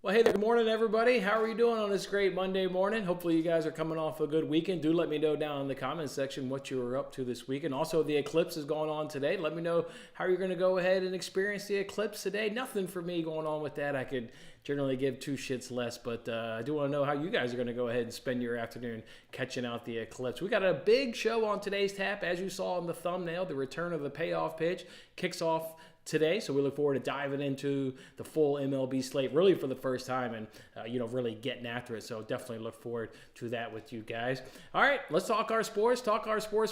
Well, hey there. Good morning, everybody. How are you doing on this great Monday morning? Hopefully, you guys are coming off a good weekend. Do let me know down in the comments section what you were up to this weekend. Also, the eclipse is going on today. Let me know how you're going to go ahead and experience the eclipse today. Nothing for me going on with that. I could generally give two shits less, but I do want to know how you guys are going to go ahead and spend your afternoon catching out the eclipse. We got a big show on today's tap. As you saw in the thumbnail, the return of the payoff pitch kicks off today, so we look forward to diving into the full MLB slate really for the first time and really getting after it. So definitely look forward to that with you guys. All right, let's talk our sports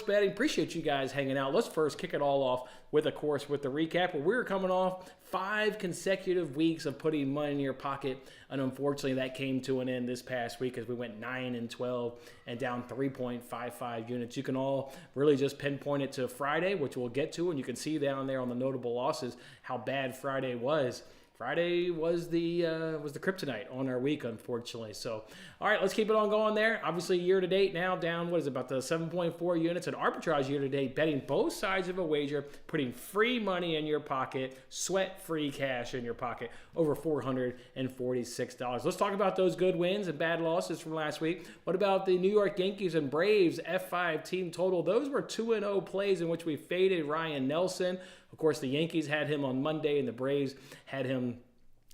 betting. Appreciate you guys hanging out. Let's first kick it all off with the recap, where we're coming off 5 consecutive weeks of putting money in your pocket, and unfortunately that came to an end this past week as we went 9-12 and down 3.55 units. You can all really just pinpoint it to Friday, which we'll get to, and you can see down there on the notable losses how bad Friday was. Friday was the kryptonite on our week, unfortunately. So, all right, let's keep it on going there. Obviously, year-to-date now down, about the 7.4 units. And arbitrage year-to-date, betting both sides of a wager, putting free money in your pocket, sweat-free cash in your pocket, over $446. Let's talk about those good wins and bad losses from last week. What about the New York Yankees and Braves F5 team total? Those were 2-0 plays in which we faded Ryan Nelson. Of course, the Yankees had him on Monday, and the Braves had him,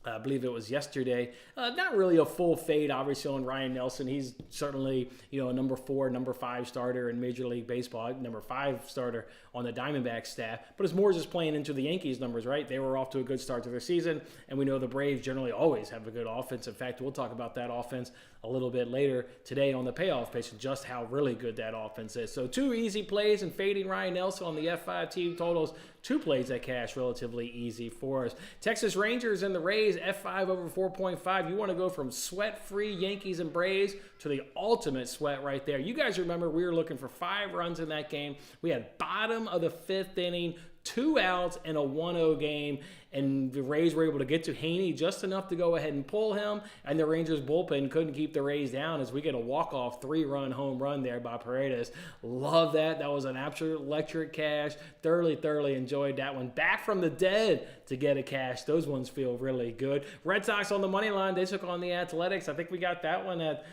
I believe it was yesterday. Not really a full fade, obviously, on Ryan Nelson. He's certainly, a number 4, number 5 starter in Major League Baseball, number 5 starter on the Diamondbacks staff. But it's more just playing into the Yankees numbers, right? They were off to a good start to their season, and we know the Braves generally always have a good offense. In fact, we'll talk about that offense a little bit later today on the payoff page, just how really good that offense is. So 2 easy plays and fading Ryan Nelson on the F5 team totals. 2 plays that cash relatively easy for us. Texas Rangers and the Rays F5 over 4.5. You want to go from sweat-free Yankees and Braves to the ultimate sweat right there. You guys remember we were looking for 5 runs in that game. We had bottom of the 5th inning, 2 outs in a 1-0 game, and the Rays were able to get to Haney just enough to go ahead and pull him, and the Rangers bullpen couldn't keep the Rays down as we get a walk-off 3-run home run there by Paredes. Love that. That was an absolute electric cash. Thoroughly enjoyed that one. Back from the dead to get a cash. Those ones feel really good. Red Sox on the money line. They took on the Athletics. I think we got that one at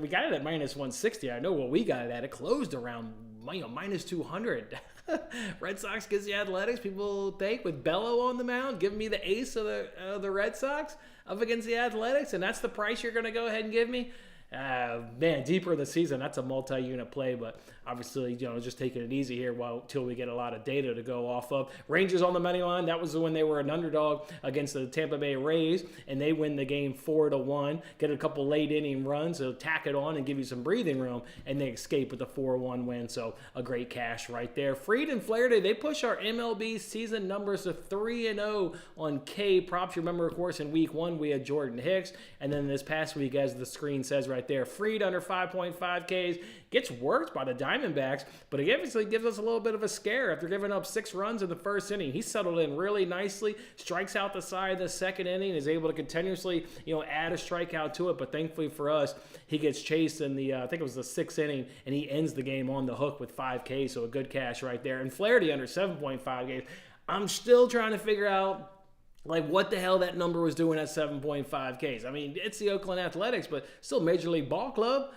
we got it at minus 160. I know what we got it at. It closed around minus 200. Red Sox gets the Athletics. People think with Bello on the mound, giving me the ace of the Red Sox up against the Athletics, and that's the price you're going to go ahead and give me. Man, deeper in the season, that's a multi-unit play, but obviously, just taking it easy here until we get a lot of data to go off of. Rangers on the money line, that was when they were an underdog against the Tampa Bay Rays, and they win the game 4-1, get a couple late inning runs, so tack it on and give you some breathing room, and they escape with the 4-1 win, so a great cash right there. Freed and Flaherty, they push our MLB season numbers to 3-0 on K props. You remember, of course, in week 1, we had Jordan Hicks, and then this past week, as the screen says right there, Freed under 5.5 Ks, gets worked by the Diamondbacks, but it obviously gives us a little bit of a scare after giving up 6 runs in the first inning. He settled in really nicely, strikes out the side of the second inning, is able to continuously, add a strikeout to it, but thankfully for us, he gets chased in the, I think it was the 6th inning, and he ends the game on the hook with 5 Ks, so a good cash right there. And Flaherty under 7.5 Ks. I'm still trying to figure out what the hell that number was doing at 7.5 Ks. I mean, it's the Oakland Athletics, but still Major League Ball Club.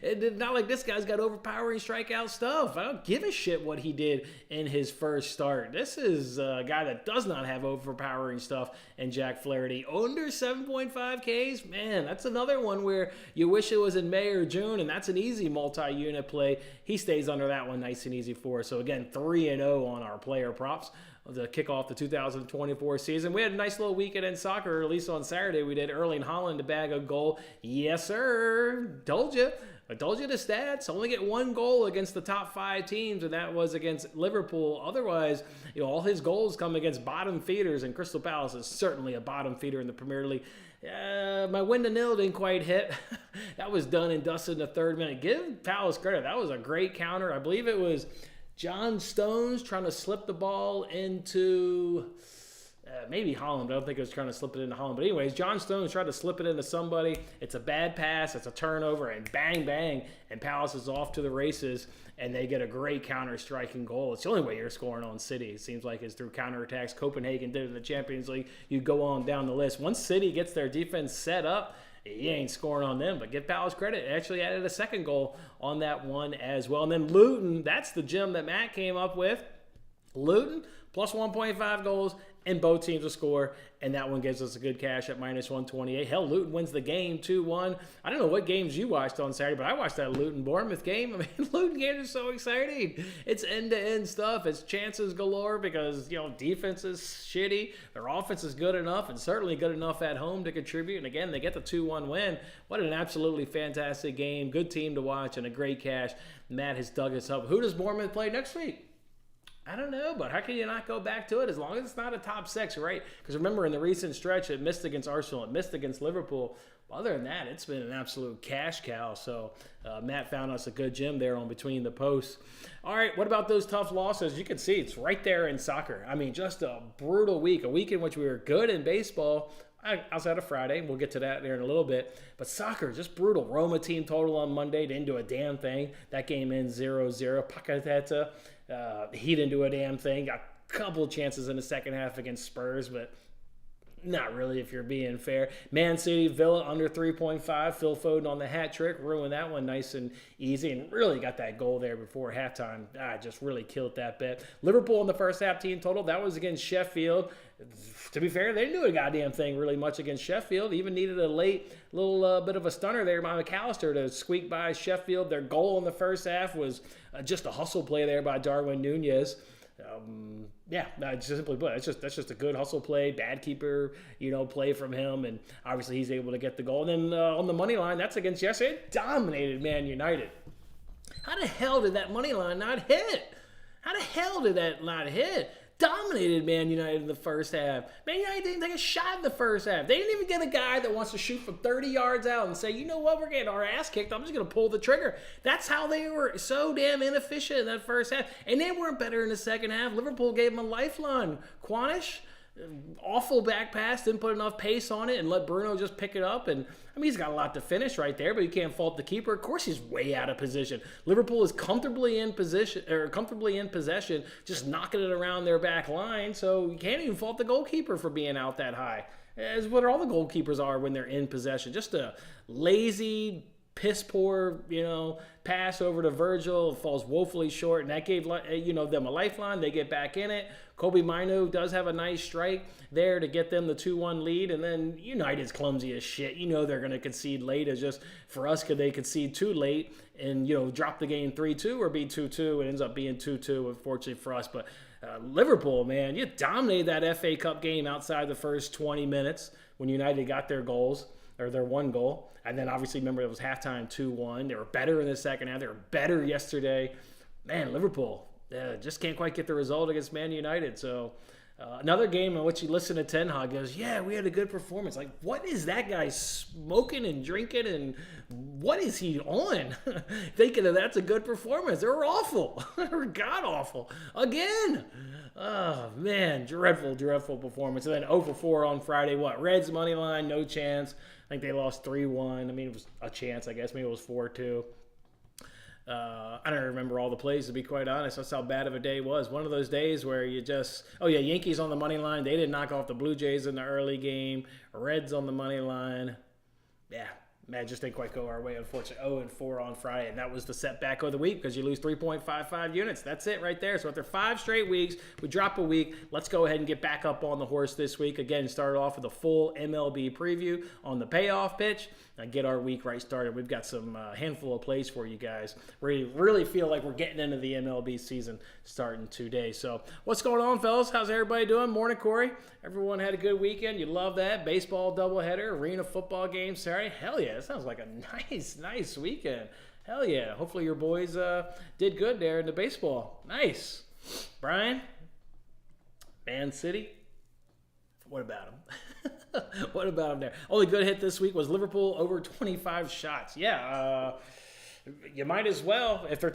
It's not like this guy's got overpowering strikeout stuff. I don't give a shit what he did in his first start. This is a guy that does not have overpowering stuff, and Jack Flaherty under 7.5 Ks. Man, that's another one where you wish it was in May or June, and that's an easy multi-unit play. He stays under that one nice and easy for us. So again, 3-0 on our player props to kick off the 2024 season. We had a nice little weekend in soccer, at least on Saturday. We did Erling Haaland to bag a goal. Yes, sir. Told you. I told you the stats. Only get 1 goal against the top 5 teams, and that was against Liverpool. Otherwise, all his goals come against bottom feeders, and Crystal Palace is certainly a bottom feeder in the Premier League. My 1-0 didn't quite hit. That was done and dusted in the 3rd minute. Give Palace credit. That was a great counter. I believe it was John Stones trying to slip the ball into maybe Holland, but I don't think it was trying to slip it into Holland. But anyways, John Stones tried to slip it into somebody. It's a bad pass. It's a turnover, and bang, bang, and Palace is off to the races, and they get a great counter-striking goal. It's the only way you're scoring on City. It seems like it's through counterattacks. Copenhagen did it in the Champions League. You go on down the list. Once City gets their defense set up, you ain't scoring on them, but give Palace credit. It actually added a second goal on that one as well. And then Luton, that's the gem that Matt came up with. Luton, plus 1.5 goals, and both teams will score, and that one gives us a good cash at minus 128. Hell, Luton wins the game 2-1. I don't know what games you watched on Saturday, but I watched that Luton-Bournemouth game. I mean, Luton games are so exciting. It's end-to-end stuff. It's chances galore because, defense is shitty. Their offense is good enough and certainly good enough at home to contribute. And, again, they get the 2-1 win. What an absolutely fantastic game. Good team to watch and a great cash. Matt has dug us up. Who does Bournemouth play next week? I don't know, but how can you not go back to it as long as it's not a top six, right? Because remember, in the recent stretch, it missed against Arsenal, it missed against Liverpool. Other than that, it's been an absolute cash cow. So Matt found us a good gem there on between the posts. All right, what about those tough losses? You can see it's right there in soccer. I mean, just a brutal week, a week in which we were good in baseball. Outside of Friday, we'll get to that there in a little bit. But soccer, just brutal. Roma team total on Monday, didn't do a damn thing. That game ends 0-0. Paquetá, he didn't do a damn thing. Got a couple of chances in the second half against Spurs, but not really if you're being fair. Man City, Villa under 3.5. Phil Foden on the hat trick. Ruined that one nice and easy and really got that goal there before halftime. Just really killed that bet. Liverpool in the first half team total. That was against Sheffield. To be fair, they didn't do a goddamn thing really much against Sheffield. Even needed a late little bit of a stunner there by McAllister to squeak by Sheffield. Their goal in the first half was just a hustle play there by Darwin Nunez. Simply put, that's just a good hustle play, bad keeper, play from him, and obviously he's able to get the goal. And then on the money line, that's against yesterday. It dominated Man United. How the hell did that money line not hit? How the hell did that not hit? Dominated Man United in the first half. Man United didn't take a shot in the first half. They didn't even get a guy that wants to shoot from 30 yards out and say, you know what, we're getting our ass kicked. I'm just going to pull the trigger. That's how they were so damn inefficient in that first half. And they weren't better in the second half. Liverpool gave them a lifeline. Quanish, awful back pass, didn't put enough pace on it and let Bruno just pick it up. And I mean, he's got a lot to finish right there, but you can't fault the keeper. Of course, he's way out of position. Liverpool is comfortably in possession, just knocking it around their back line. So you can't even fault the goalkeeper for being out that high. As what all the goalkeepers are when they're in possession. Just a lazy, piss poor, pass over to Virgil, falls woefully short, and that gave them a lifeline. They get back in it. Kobe Mino does have a nice strike there to get them the 2-1 lead, and then United's clumsy as shit. They're going to concede late. It's just for us, could they concede too late and drop the game 3-2 or be 2-2? It ends up being 2-2, unfortunately for us. But Liverpool, man, you dominated that FA Cup game outside the first 20 minutes when United got their goals, or their one goal. And then obviously, remember, it was halftime 2-1. They were better in the second half. They were better yesterday. Man, Liverpool just can't quite get the result against Man United. So another game in which you listen to Ten Hag goes, yeah, we had a good performance. Like, what is that guy smoking and drinking, and what is he on? Thinking that that's a good performance. They were awful. They were god-awful. Again. Oh, man, dreadful performance. And then 0-4 on Friday. What? Reds money line, no chance. I think they lost 3-1. I mean, it was a chance, I guess. Maybe it was 4-2. I don't remember all the plays, to be quite honest. That's how bad of a day it was. One of those days where you just, Yankees on the money line. They did knock off the Blue Jays in the early game. Reds on the money line. Yeah, man, just didn't quite go our way, unfortunately. 0-4 on Friday, and that was the setback of the week because you lose 3.55 units. That's it right there. So after 5 straight weeks, we drop a week. Let's go ahead and get back up on the horse this week. Again, start off with a full MLB preview on the payoff pitch and get our week right started. We've got some handful of plays for you guys. We really feel like we're getting into the MLB season starting today. So what's going on, fellas? How's everybody doing? Morning, Corey. Everyone had a good weekend. You love that. Baseball doubleheader, arena football game Saturday. Hell yeah, that sounds like a nice weekend. Hell yeah. Hopefully your boys did good there in the baseball. Nice. Brian? Man City? What about them? What about them there? Only good hit this week was Liverpool over 25 shots. Yeah, you might as well if they're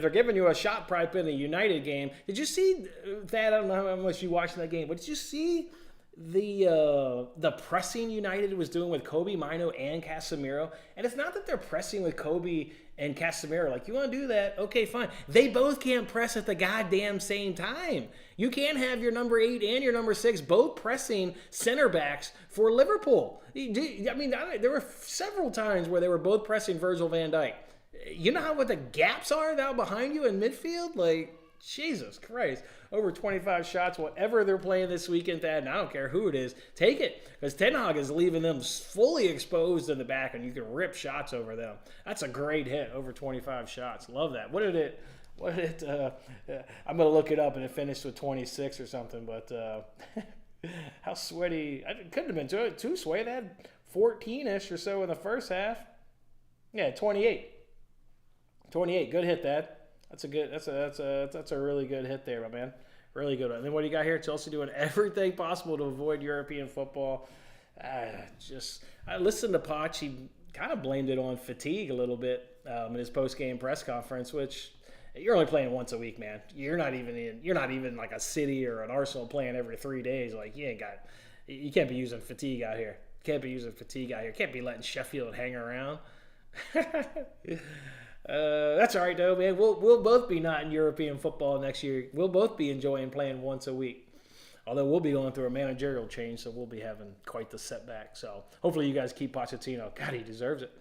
giving you a shot pipe in a United game. Did you see that? I don't know how much you watched that game, but did you see the pressing United was doing with Kobe, Mino, and Casemiro. And it's not that they're pressing with Kobe and Casemiro. Like, you want to do that? Okay, fine. They both can't press at the goddamn same time. You can't have your number 8 and your number 6 both pressing center backs for Liverpool. I mean, there were several times where they were both pressing Virgil van Dijk. You know what the gaps are now behind you in midfield? Like, Jesus Christ. Over 25 shots, whatever they're playing this weekend, and I don't care who it is, take it. Because Ten Hag is leaving them fully exposed in the back, and you can rip shots over them. That's a great hit, over 25 shots. Love that. I'm going to look it up, and it finished with 26 or something, but how sweaty. It couldn't have been too sweaty. They had 14-ish or so in the first half. Yeah, 28. 28, good hit, Dad. That's a really good hit there, my man. Really good. And then what do you got here? Chelsea doing everything possible to avoid European football. I listened to Poch. He kind of blamed it on fatigue a little bit in his post-game press conference, which you're only playing once a week, man. You're not even like a City or an Arsenal playing every 3 days. Like, you can't be using fatigue out here. Can't be letting Sheffield hang around. That's all right, though, man. We'll both be not in European football next year. We'll both be enjoying playing once a week. Although we'll be going through a managerial change, so we'll be having quite the setback. So hopefully you guys keep Pochettino. God, he deserves it.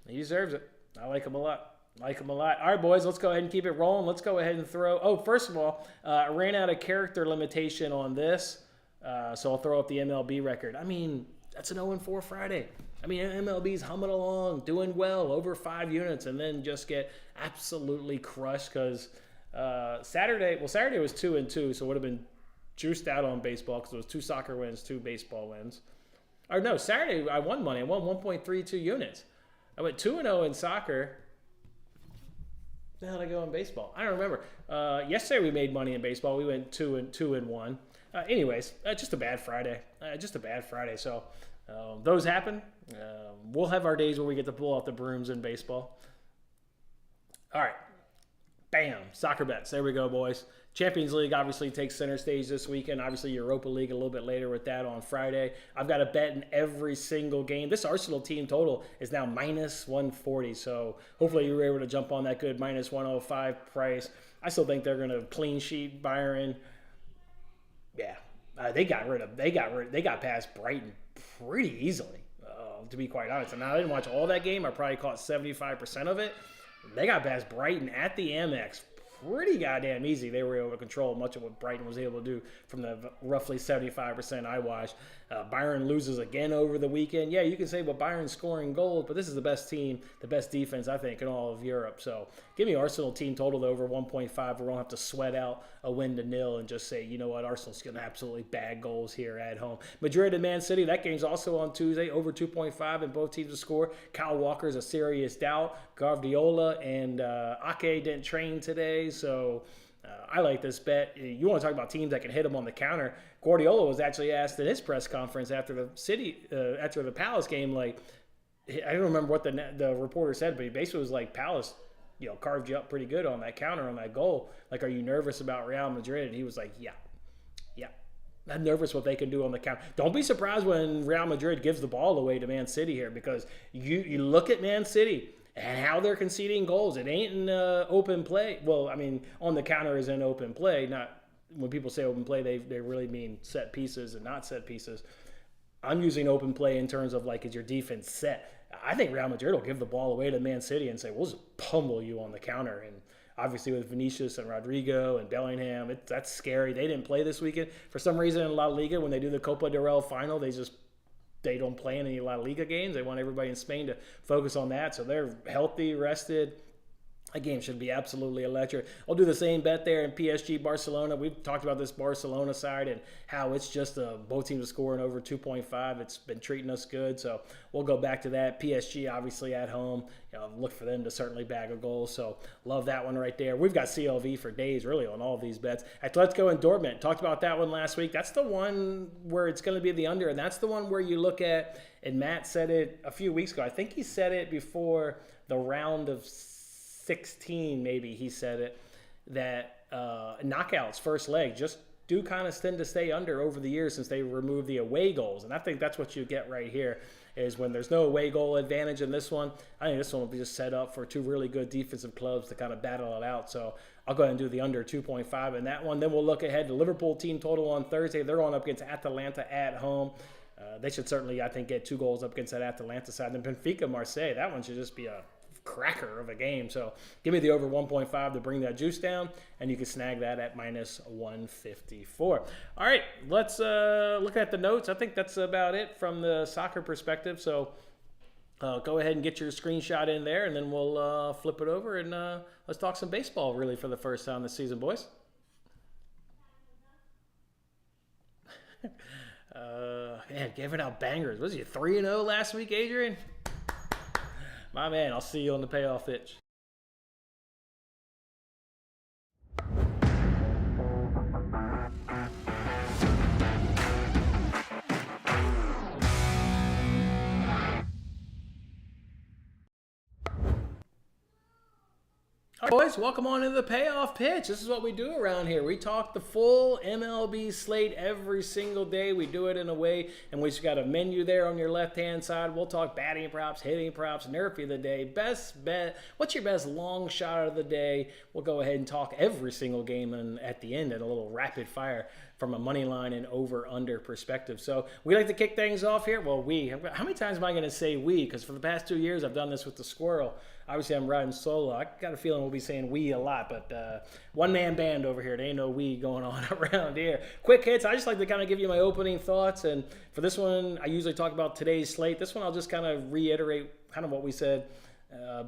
He deserves it. I like him a lot. All right, boys, let's go ahead and keep it rolling. Let's go ahead and throw. Oh, first of all, I ran out of character limitation on this, so I'll throw up the MLB record. I mean, that's an 0-4 Friday. I mean, MLB's humming along, doing well, over 5 units, and then just get absolutely crushed because Saturday was 2-2, so it would have been juiced out on baseball because it was 2 soccer wins, 2 baseball wins. Or no, Saturday I won money. I won 1.32 units. I went 2-0 in soccer. How did I go in baseball? I don't remember. Yesterday we made money in baseball. We went 2-1. Anyways, just a bad Friday. So those happen. We'll have our days where we get to pull off the brooms in baseball. All right. Bam. Soccer bets. There we go, boys. Champions League obviously takes center stage this weekend. Obviously, Europa League a little bit later with that on Friday. I've got a bet in every single game. This Arsenal team total is now minus 140. So hopefully you were able to jump on that good minus 105 price. I still think they're going to clean sheet Bayern. Yeah. They got past Brighton pretty easily, to be quite honest. And I didn't watch all that game. I probably caught 75% of it. They got past Brighton at the Amex pretty goddamn easy. They were able to control much of what Brighton was able to do from the roughly 75% I watched. Bayern loses again over the weekend. Yeah, you can say, but Bayern's scoring goals, but this is the best team, the best defense, I think, in all of Europe. So give me Arsenal team total to over 1.5. We won't have to sweat out a win to nil and just say, you know what, Arsenal's going to absolutely bag goals here at home. Madrid and Man City, that game's also on Tuesday, over 2.5, and both teams to score. Kyle Walker's a serious doubt. Guardiola and Ake didn't train today, so I like this bet. You want to talk about teams that can hit them on the counter. Guardiola was actually asked in his press conference after the Palace game, like, I don't remember what the reporter said, but he basically was like, Palace, carved you up pretty good on that counter, on that goal. Like, are you nervous about Real Madrid? And he was like, yeah. I'm nervous what they can do on the counter. Don't be surprised when Real Madrid gives the ball away to Man City here, because you look at Man City and how they're conceding goals. It ain't in open play. Well, I mean, on the counter is in open play. Not when people say open play, they really mean set pieces and not set pieces. I'm using open play in terms of, like, is your defense set? I think Real Madrid will give the ball away to Man City and say, we'll just pummel you on the counter. And obviously with Vinicius and Rodrigo and Bellingham, that's scary. They didn't play this weekend. For some reason in La Liga, when they do the Copa del Rey final, they don't play in any La Liga games. They want everybody in Spain to focus on that. So they're healthy, rested. That game should be absolutely electric. I'll do the same bet there in PSG Barcelona. We've talked about this Barcelona side and how it's just both teams are scoring over 2.5. It's been treating us good, so we'll go back to that. PSG obviously at home. Look for them to certainly bag a goal. So love that one right there. We've got CLV for days really on all of these bets. Let's go in Dortmund. Talked about that one last week. That's the one where it's going to be the under, and that's the one where you look at, and Matt said it a few weeks ago. I think he said it before the round of 16, maybe he said it, that knockouts, first leg, just do kind of tend to stay under over the years since they removed the away goals. And I think that's what you get right here is when there's no away goal advantage in this one. I think this one will be just set up for two really good defensive clubs to kind of battle it out. So I'll go ahead and do the under 2.5 in that one. Then we'll look ahead to Liverpool team total on Thursday. They're going up against Atalanta at home. They should certainly, I think, get 2 goals up against that Atalanta side. And Benfica Marseille, that one should just be a cracker of a game. So give me the over 1.5 to bring that juice down, and you can snag that at minus 154. All right, let's look at the notes. I think that's about it from the soccer perspective. So go ahead and get your screenshot in there, and then we'll flip it over and let's talk some baseball really for the first time this season, boys. Man, giving out bangers. Was you 3-0 last week, Adrian? My man, I'll see you on the payoff pitch. All right, boys, welcome on into the payoff pitch. This is what we do around here. We talk the full MLB slate every single day. We do it in a way, and we just got a menu there on your left-hand side. We'll talk batting props, hitting props, nerfy of the day, best bet. What's your best long shot of the day? We'll go ahead and talk every single game, and at the end, at a little rapid fire from a money line and over-under perspective. So we like to kick things off here. Well, how many times am I going to say we? Because for the past 2 years, I've done this with the squirrel. Obviously, I'm riding solo. I got a feeling we'll be saying we a lot, but one-man band over here. There ain't no we going on around here. Quick hits. I just like to kind of give you my opening thoughts. And for this one, I usually talk about today's slate. This one, I'll just kind of reiterate kind of what we said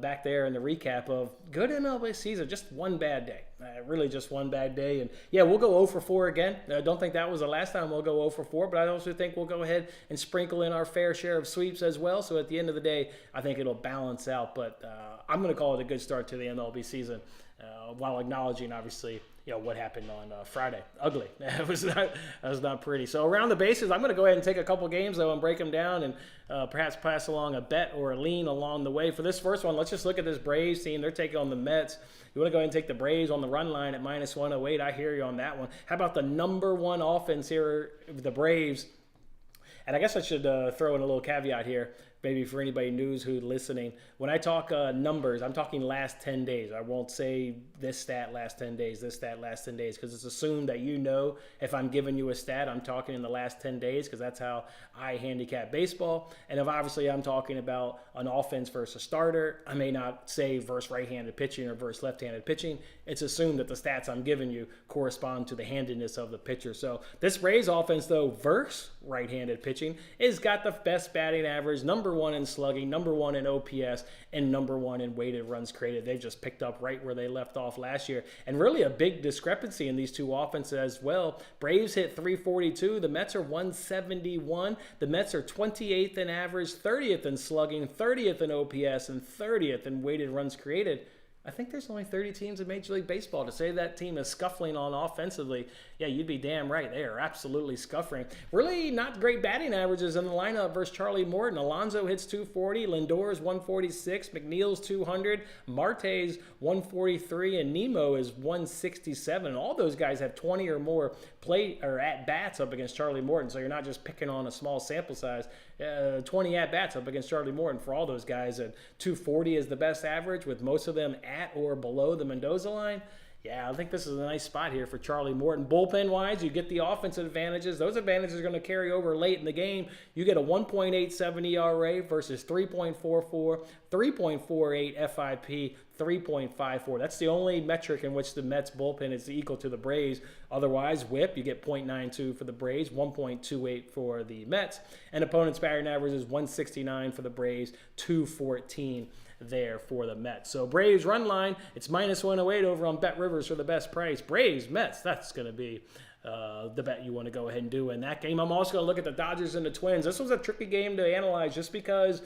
back there in the recap of good MLB season, just one bad day. Really just one bad day. And yeah, we'll go 0 for 4 again. I don't think that was the last time we'll go 0 for 4, but I also think we'll go ahead and sprinkle in our fair share of sweeps as well. So at the end of the day, I think it'll balance out. But I'm going to call it a good start to the MLB season while acknowledging, obviously, what happened on Friday. Ugly. That was not pretty. So around the bases, I'm going to go ahead and take a couple games, though, and break them down and perhaps pass along a bet or a lean along the way. For this first one, let's just look at this Braves team. They're taking on the Mets. You want to go ahead and take the Braves on the run line at minus 108. I hear you on that one. How about the number one offense here, the Braves? And I guess I should throw in a little caveat here, maybe for anybody who's listening. When I talk numbers, I'm talking last 10 days. I won't say this stat last 10 days, this stat last 10 days, because it's assumed that if I'm giving you a stat, I'm talking in the last 10 days, because that's how I handicap baseball. And if obviously I'm talking about an offense versus a starter, I may not say versus right-handed pitching or versus left-handed pitching. It's assumed that the stats I'm giving you correspond to the handedness of the pitcher. So this Braves offense, though, versus right-handed pitching, is got the best batting average, number one in slugging, number one in OPS, and number one in weighted runs created. They've just picked up right where they left off last year. And really a big discrepancy in these two offenses as well. Braves hit 342. The Mets are 171. The Mets are 28th in average, 30th in slugging, 30th in OPS, and 30th in weighted runs created. I think there's only 30 teams in Major League Baseball. To say that team is scuffling on offensively, yeah, you'd be damn right. They are absolutely scuffling. Really not great batting averages in the lineup versus Charlie Morton. Alonso hits 240, Lindor is 146, McNeil's 200, Marte's 143, and Nemo is 167. And all those guys have 20 or more at-bats up against Charlie Morton, so you're not just picking on a small sample size. 20 at-bats up against Charlie Morton for all those guys, and 240 is the best average, with most of them at or below the Mendoza line. Yeah, I think this is a nice spot here for Charlie Morton. Bullpen-wise, you get the offensive advantages. Those advantages are going to carry over late in the game. You get a 1.87 ERA versus 3.44, 3.48 FIP, 3.54. That's the only metric in which the Mets bullpen is equal to the Braves. Otherwise, whip, you get 0.92 for the Braves, 1.28 for the Mets. And opponent's batting average is 169 for the Braves, 214 there for the Mets. So Braves run line, it's minus 108 over on Bet Rivers for the best price. Braves, Mets, that's going to be the bet you want to go ahead and do in that game. I'm also going to look at the Dodgers and the Twins. This was a tricky game to analyze just because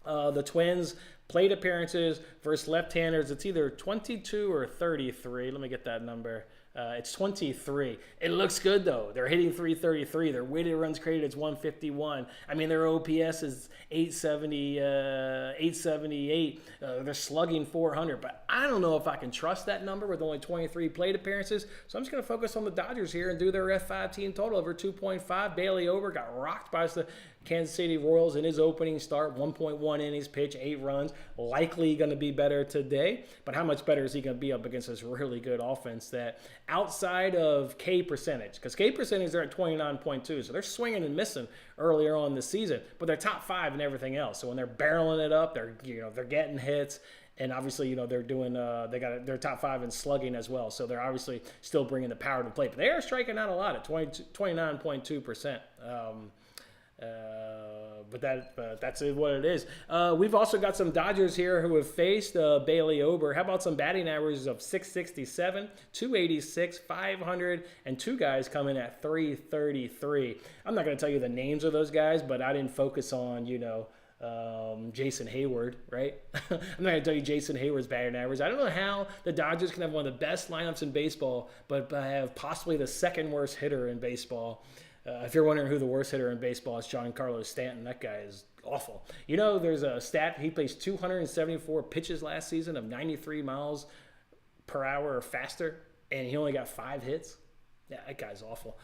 the Twins plate appearances versus left-handers. It's either 22 or 33. Let me get that number. It's 23. It looks good, though. They're hitting 333. Their weighted runs created is 151. I mean, their OPS is 870, 878. They're slugging 400. But I don't know if I can trust that number with only 23 plate appearances. So I'm just going to focus on the Dodgers here and do their F5 team total over 2.5. Bailey Ober got rocked by the Kansas City Royals in his opening start, 1.1 innings pitch, 8 runs. Likely going to be better today, but how much better is he going to be up against this really good offense that outside of K percentage, because K percentage they're at 29.2, so they're swinging and missing earlier on this season, but they're top 5 in everything else. So when they're barreling it up, they're getting hits. And obviously, they're doing, they're top 5 in slugging as well. So they're obviously still bringing the power to the plate. But they are striking out a lot at 29.2%. But that's what it is. We've also got some Dodgers here who have faced Bailey Ober. How about some batting averages of 667, 286, 500, and 2 guys coming at 333. I'm not going to tell you the names of those guys, but I didn't focus on, Jason Hayward, right? I'm not going to tell you Jason Hayward's batting average. I don't know how the Dodgers can have one of the best lineups in baseball, but have possibly the second worst hitter in baseball. If you're wondering who the worst hitter in baseball is, Giancarlo Stanton. That guy is awful. There's a stat. He placed 274 pitches last season of 93 miles per hour or faster, and he only got 5 hits. Yeah, that guy's awful.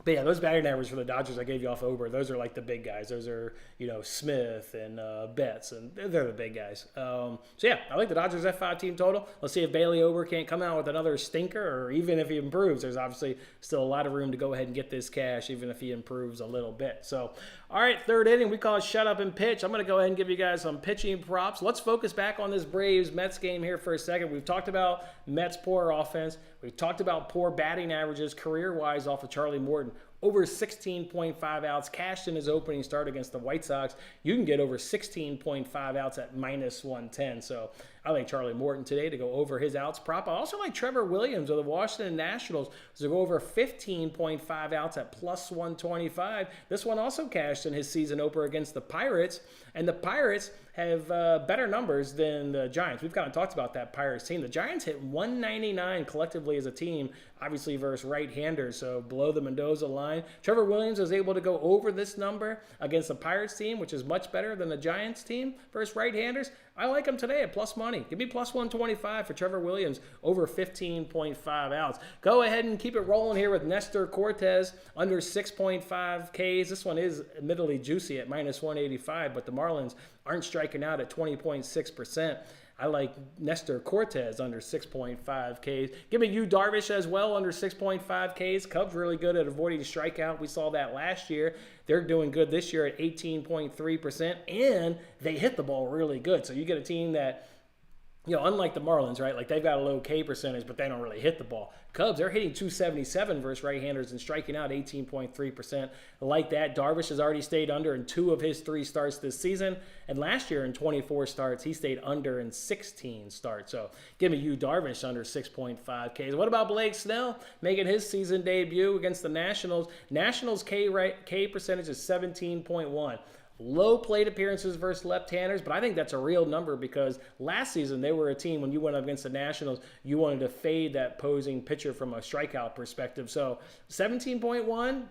But yeah, those batting averages for the Dodgers I gave you off Ober, those are like the big guys. Those are, Smith and Betts, and they're the big guys. So yeah, I like the Dodgers F5 team total. Let's see if Bailey Ober can't come out with another stinker, or even if he improves. There's obviously still a lot of room to go ahead and get this cash, even if he improves a little bit. So, all right, third inning, we call it shut up and pitch. I'm going to go ahead and give you guys some pitching props. Let's focus back on this Braves-Mets game here for a second. We've talked about Mets' poor offense. We've talked about poor batting averages career-wise off of Charlie Morton. Over 16.5 outs cashed in his opening start against the White Sox. You can get over 16.5 outs at minus 110. So I like Charlie Morton today to go over his outs prop. I also like Trevor Williams of the Washington Nationals to go over 15.5 outs at plus 125. This one also cashed in his season opener against the Pirates. And the Pirates have better numbers than the Giants. We've kind of talked about that Pirates team. The Giants hit 199 collectively as a team, obviously versus right-handers, so below the Mendoza line. Trevor Williams was able to go over this number against the Pirates team, which is much better than the Giants team versus right-handers. I like him today at plus money. Give me plus 125 for Trevor Williams over 15.5 outs. Go ahead and keep it rolling here with Nestor Cortez under 6.5 Ks. This one is admittedly juicy at minus 185, but the Marlins aren't striking out at 20.6%. I like Nestor Cortez under 6.5 Ks. Give me Yu Darvish as well under 6.5 Ks. Cubs really good at avoiding strikeout. We saw that last year. They're doing good this year at 18.3%, and they hit the ball really good. So you get a team that, unlike the Marlins, right? Like they've got a low K percentage, but they don't really hit the ball. Cubs, they're hitting 277 versus right-handers and striking out 18.3%. Like that, Darvish has already stayed under in 2 of his 3 starts this season. And last year in 24 starts, he stayed under in 16 starts. So give me Yu Darvish under 6.5 Ks. What about Blake Snell making his season debut against the Nationals? Nationals K percentage is 17.1. Low plate appearances versus left-handers, but I think that's a real number because last season they were a team when you went up against the Nationals, you wanted to fade that posing pitcher from a strikeout perspective. So 17.1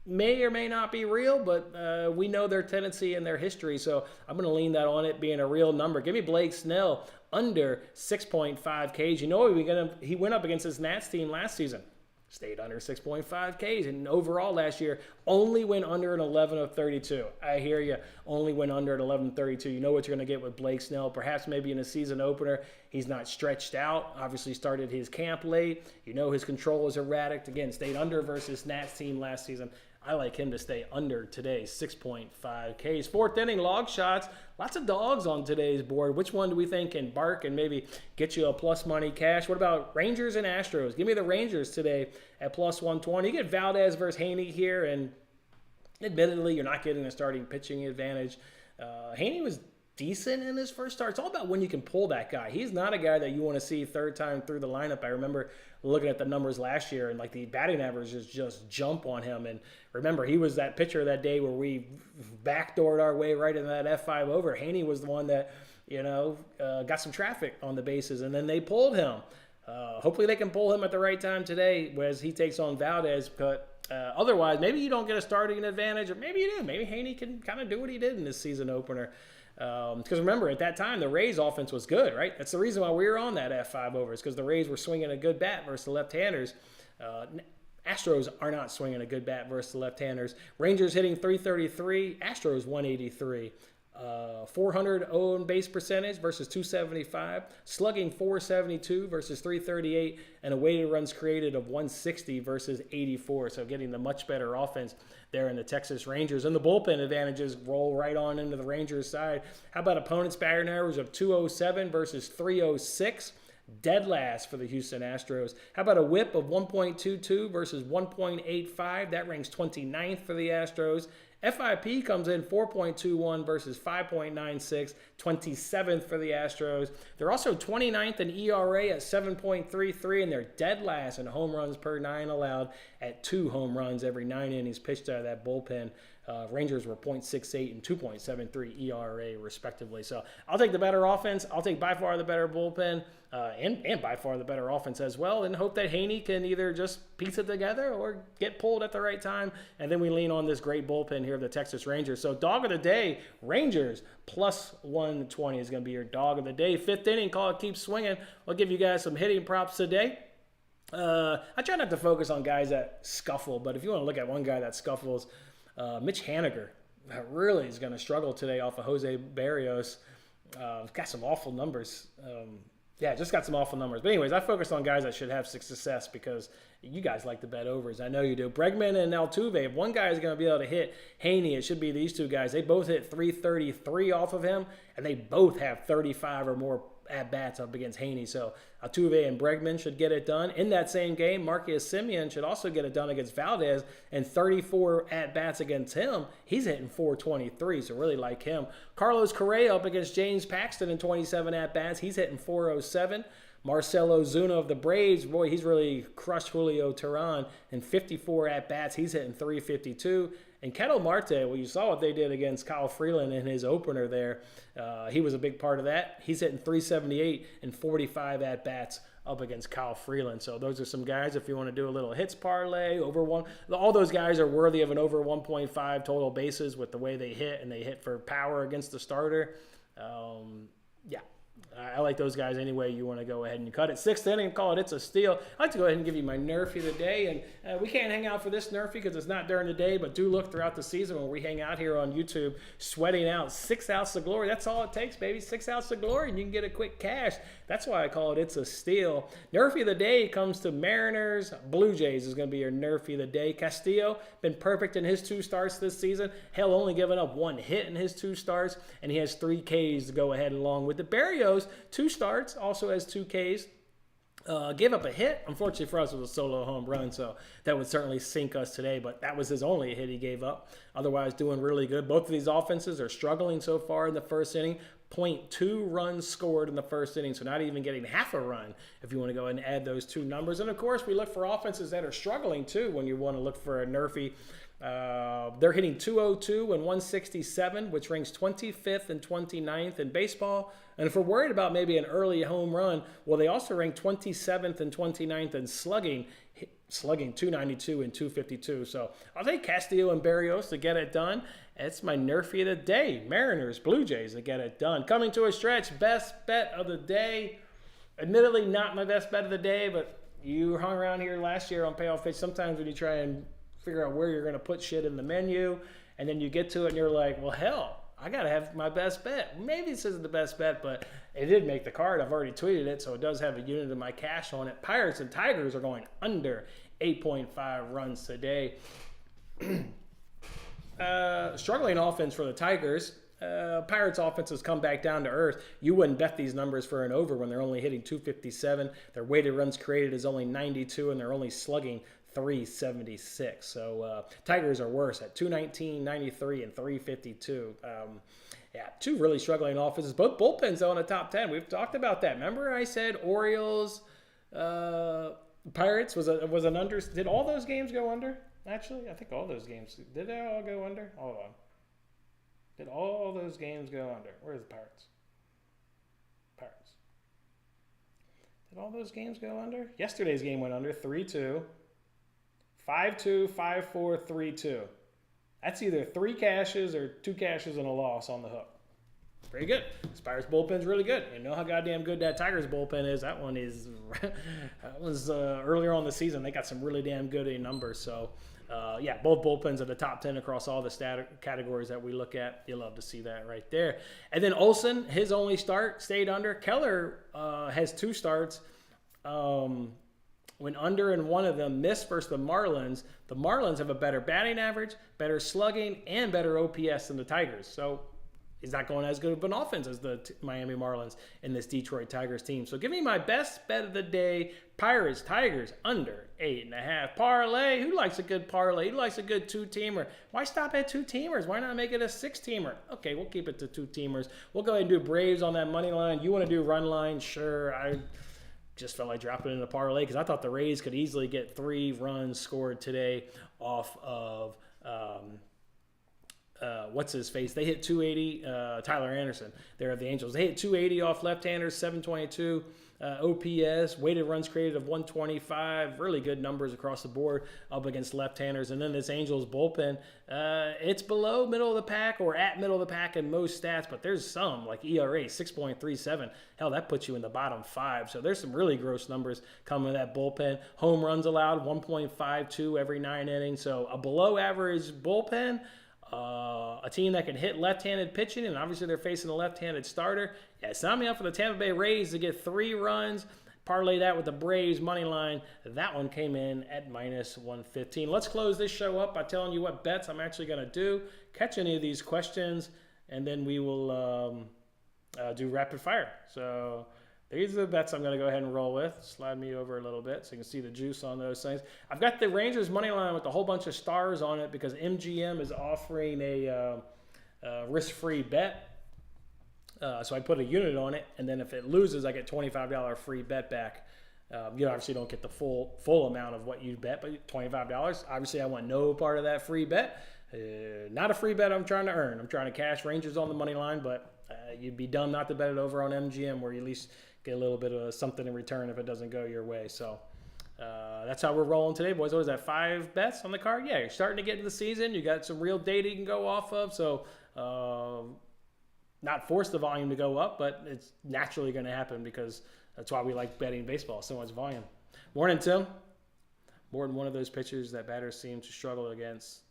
may or may not be real, but we know their tendency and their history, so I'm going to lean that on it being a real number. Give me Blake Snell under 6.5 Ks. He went up against his Nats team last season. Stayed under 6.5 Ks, and overall last year only went under an 11 of 32. I hear you, only went under an 11 of 32. You know what you're going to get with Blake Snell. Perhaps maybe in a season opener, he's not stretched out. Obviously started his camp late. His control is erratic. Again, stayed under versus Nats team last season. I like him to stay under today, 6.5 Ks. 4th inning log shots. Lots of dogs on today's board. Which one do we think can bark and maybe get you a plus money cash? What about Rangers and Astros? Give me the Rangers today at plus 120. You get Valdez versus Haney here, and admittedly, you're not getting a starting pitching advantage. Haney was decent in his first start. It's all about when you can pull that guy. He's not a guy that you want to see third time through the lineup. I remember looking at the numbers last year, and like the batting averages just jump on him. And remember, he was that pitcher that day where we backdoored our way right into that F5 over. Haney was the one that, got some traffic on the bases, and then they pulled him. Hopefully they can pull him at the right time today as he takes on Valdez. But otherwise, maybe you don't get a starting advantage, or maybe you do. Maybe Haney can kind of do what he did in this season opener. Because remember, at that time, the Rays offense was good, right? That's the reason why we were on that F5 over, is because the Rays were swinging a good bat versus the left-handers. Astros are not swinging a good bat versus the left-handers. Rangers hitting 333, Astros 183. 400 on base percentage versus 275, slugging 472 versus 338, and a weighted runs created of 160 versus 84. So getting the much better offense there in the Texas Rangers. And the bullpen advantages roll right on into the Rangers side. How about opponents' batting average of 207 versus 306? Dead last for the Houston Astros. How about a whip of 1.22 versus 1.85? That ranks 29th for the Astros. FIP comes in 4.21 versus 5.96, 27th for the Astros. They're also 29th in ERA at 7.33, and they're dead last in home runs per 9 allowed at 2 home runs every 9 innings pitched out of that bullpen. Rangers were .68 and 2.73 ERA respectively. So I'll take the better offense. I'll take by far the better bullpen and by far the better offense as well, and hope that Haney can either just piece it together or get pulled at the right time. And then we lean on this great bullpen here of the Texas Rangers. So dog of the day, Rangers plus 120 is going to be your dog of the day. 5th inning, call it keep swinging. I'll give you guys some hitting props today. I try not to focus on guys that scuffle, but if you want to look at one guy that scuffles, Mitch Haniger really is going to struggle today off of Jose Barrios. Got some awful numbers. Just got some awful numbers. But anyways, I focused on guys that should have success because you guys like to bet overs. I know you do. Bregman and Altuve, if one guy is going to be able to hit Haney, it should be these two guys. They both hit 333 off of him, and they both have 35 or more at-bats up against Haney. So Altuve and Bregman should get it done. In that same game, Marcus Semien should also get it done against Valdez, and 34 at-bats against him. He's hitting 423, so really like him. Carlos Correa up against James Paxton in 27 at-bats. He's hitting 407. Marcelo Zuna of the Braves, boy, he's really crushed Julio Teheran in 54 at-bats. He's hitting 352. And Ketel Marte, well, you saw what they did against Kyle Freeland in his opener there. He was a big part of that. He's hitting 378 and 45 at-bats up against Kyle Freeland. So those are some guys if you want to do a little hits parlay, over one. All those guys are worthy of an over 1.5 total bases with the way they hit, and they hit for power against the starter. I like those guys anyway. You want to go ahead and cut it. 6th inning, call it It's a Steal. I'd like to go ahead and give you my Nerfy of the day. And we can't hang out for this Nerfy because it's not during the day, but do look throughout the season when we hang out here on YouTube, sweating out 6 outs of glory. That's all it takes, baby. 6 outs of glory, and you can get a quick cash. That's why I call it It's a Steal. Nerfy of the day comes to Mariners. Blue Jays is going to be your Nerfy of the day. Castillo, been perfect in his 2 starts this season. Hell, only giving up 1 hit in his 2 starts, and he has 3 Ks to go ahead along with the Barrios. 2 starts, also has 2 Ks. Gave up a hit. Unfortunately for us, it was a solo home run, so that would certainly sink us today, but that was his only hit he gave up. Otherwise, doing really good. Both of these offenses are struggling so far in the first inning. 0.2 runs scored in the first inning, so not even getting half a run if you want to go ahead and add those 2 numbers. And, of course, we look for offenses that are struggling, too, when you want to look for a Nerfy. They're hitting 202 and 167, which ranks 25th and 29th in baseball. And if we're worried about maybe an early home run, well, they also rank 27th and 29th in slugging 292 and 252. So I'll take Castillo and Barrios to get it done. It's my Nerfy of the day. Mariners, Blue Jays to get it done. Coming to a stretch, best bet of the day. Admittedly, not my best bet of the day, but you hung around here last year on Payoff Pitch. Sometimes when you try and figure out where you're going to put shit in the menu, and then you get to it and you're like, well, hell, I got to have my best bet. Maybe this isn't the best bet, but it did make the card. I've already tweeted it, so it does have a unit of my cash on it. Pirates and Tigers are going under 8.5 runs today. Struggling offense for the Tigers. Pirates offense has come back down to earth. You wouldn't bet these numbers for an over when they're only hitting 257. Their weighted runs created is only 92, and they're only slugging 376. So Tigers are worse at 219, 93, and 352. 2 really struggling offenses. Both bullpens though in the top 10. We've talked about that. Remember I said Orioles, Pirates was an under. Did all those games go under? Actually, I think all those games. Did they all go under? Hold on. Did all those games go under? Where's the Pirates? Did all those games go under? Yesterday's game went under 3-2, 5-2, 5-4, 3-2. That's either 3 cashes or 2 cashes and a loss on the hook. Pretty good. Spire's bullpen's really good. You know how goddamn good that Tigers bullpen is. That one is. That was earlier on the season. They got some really damn good numbers. So, yeah, both bullpens are the top 10 across all the categories that we look at. You'll love to see that right there. And then Olsen, his only start stayed under. Keller has 2 starts. Went under in one of them, missed versus the Marlins. The Marlins have a better batting average, better slugging, and better OPS than the Tigers. So he's not going as good of an offense as the Miami Marlins in this Detroit Tigers team. So give me my best bet of the day. Pirates, Tigers, under 8.5. Parlay. Who likes a good parlay? Who likes a good 2-teamer? Why stop at 2-teamers? Why not make it a 6-teamer? Okay, we'll keep it to 2-teamers. We'll go ahead and do Braves on that money line. You want to do run line? Sure. I just felt like dropping it in a parlay because I thought the Rays could easily get 3 runs scored today off of what's his face? They hit 280. Tyler Anderson. They're the Angels. They hit 280 off left-handers, 722 OPS, weighted runs created of 125. Really good numbers across the board up against left-handers. And then this Angels bullpen, it's below middle of the pack or at middle of the pack in most stats, but there's some like ERA 6.37. Hell, that puts you in the bottom 5. So there's some really gross numbers coming with that bullpen. Home runs allowed 1.52 every 9 innings. So a below average bullpen. A team that can hit left-handed pitching, and obviously they're facing a left-handed starter. Yeah, sign me up for the Tampa Bay Rays to get 3 runs. Parlay that with the Braves money line. That one came in at -115. Let's close this show up by telling you what bets I'm actually going to do. Catch any of these questions, and then we will do rapid fire. So these are the bets I'm going to go ahead and roll with. Slide me over a little bit so you can see the juice on those things. I've got the Rangers money line with a whole bunch of stars on it because MGM is offering a risk-free bet. So I put a unit on it, and then if it loses, I get $25 free bet back. You obviously don't get the full amount of what you bet, but $25. Obviously, I want no part of that free bet. Not a free bet I'm trying to earn. I'm trying to cash Rangers on the money line, but you'd be dumb not to bet it over on MGM where you at least get a little bit of something in return if it doesn't go your way. So that's how we're rolling today, boys. What is that, 5 bets on the card? Yeah, you're starting to get into the season. You got some real data you can go off of. So not force the volume to go up, but it's naturally going to happen because that's why we like betting baseball, so much volume. Morning, Tim. More than one of those pitchers that batters seem to struggle against.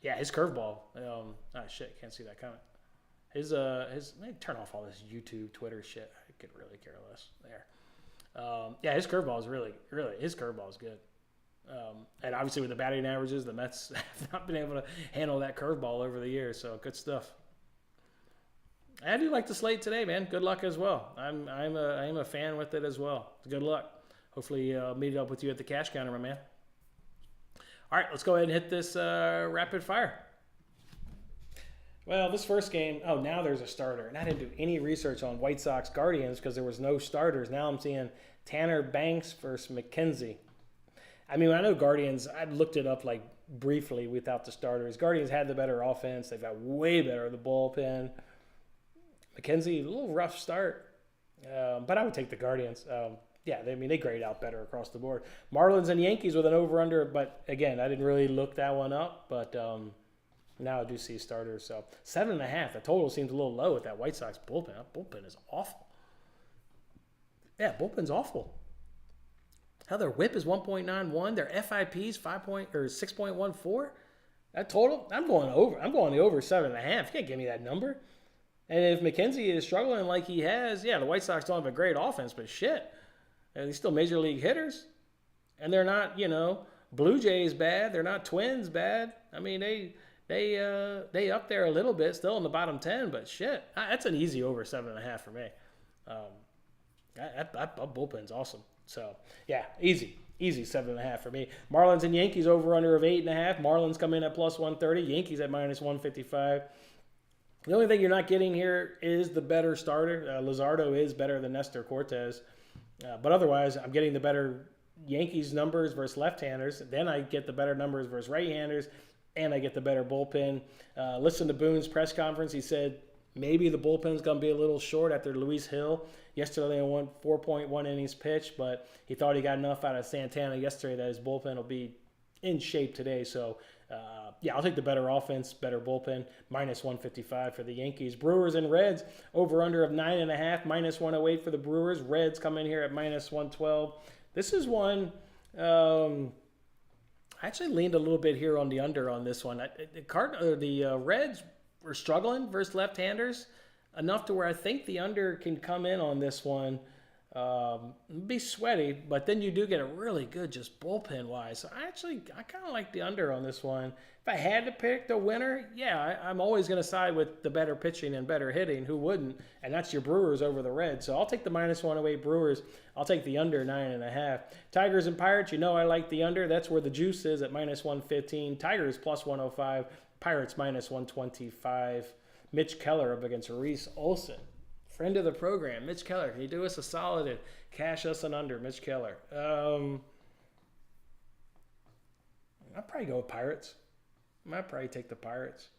Yeah, his curveball. Shit, can't see that coming. His let me turn off all this YouTube, Twitter shit. I could really care less there. Yeah, his curveball is really, his curveball is good. And obviously with the batting averages, the Mets have not been able to handle that curveball over the years. So good stuff. I do like the slate today, man. Good luck as well. I'm a fan with it as well. Good luck. Hopefully meet up with you at the cash counter, my man. All right, let's go ahead and hit this rapid fire. Well, this first game, now there's a starter. And I didn't do any research on White Sox Guardians because there was no starters. Now I'm seeing Tanner Banks versus McKenzie. I mean, I know Guardians, I looked it up like briefly without the starters. Guardians had the better offense. They've got way better the bullpen. McKenzie, a little rough start. But I would take the Guardians. Yeah, they grade out better across the board. Marlins and Yankees with an over-under, but again, I didn't really look that one up, but now I do see starters. So 7.5, the total seems a little low with that White Sox bullpen. That bullpen is awful. Yeah, bullpen's awful. How their WHIP is 1.91, their FIP is 6.14. That total, I'm going over. I'm going the over 7.5. You can't give me that number. And if McKenzie is struggling like he has, yeah, the White Sox don't have a great offense, but shit. They're still major league hitters. And they're not, Blue Jays bad. They're not Twins bad. I mean, they up there a little bit, still in the bottom 10, but shit. That's an easy over 7.5 for me. That bullpen's awesome. So, yeah, easy 7.5 for me. Marlins and Yankees over under of 8.5. Marlins come in at plus 130. Yankees at minus 155. The only thing you're not getting here is the better starter. Luzardo is better than Nestor Cortez. But otherwise, I'm getting the better Yankees numbers versus left-handers. Then I get the better numbers versus right-handers. And I get the better bullpen. Listen to Boone's press conference. He said Maybe the bullpen's going to be a little short after Luis Hill. Yesterday, they won 4.1 innings pitched, but he thought he got enough out of Santana yesterday that his bullpen will be in shape today. So, I'll take the better offense, better bullpen, minus 155 for the Yankees. Brewers and Reds, over-under of 9.5, minus 108 for the Brewers. Reds come in here at minus 112. This is one, I actually leaned a little bit here on the under on this one. The Reds were struggling versus left-handers enough to where I think the under can come in on this one. Be sweaty, but then you do get a really good just bullpen-wise. So I kind of like the under on this one. If I had to pick the winner, I'm always going to side with the better pitching and better hitting. Who wouldn't? And that's your Brewers over the Reds. So I'll take the minus 108 Brewers. I'll take the under 9.5. Tigers and Pirates, I like the under. That's where the juice is at minus 115. Tigers plus 105. Pirates minus 125. Mitch Keller up against Reese Olson. Friend of the program, Mitch Keller. Can you do us a solid and cash us an under, Mitch Keller? I'll probably go with Pirates. I might probably take the Pirates.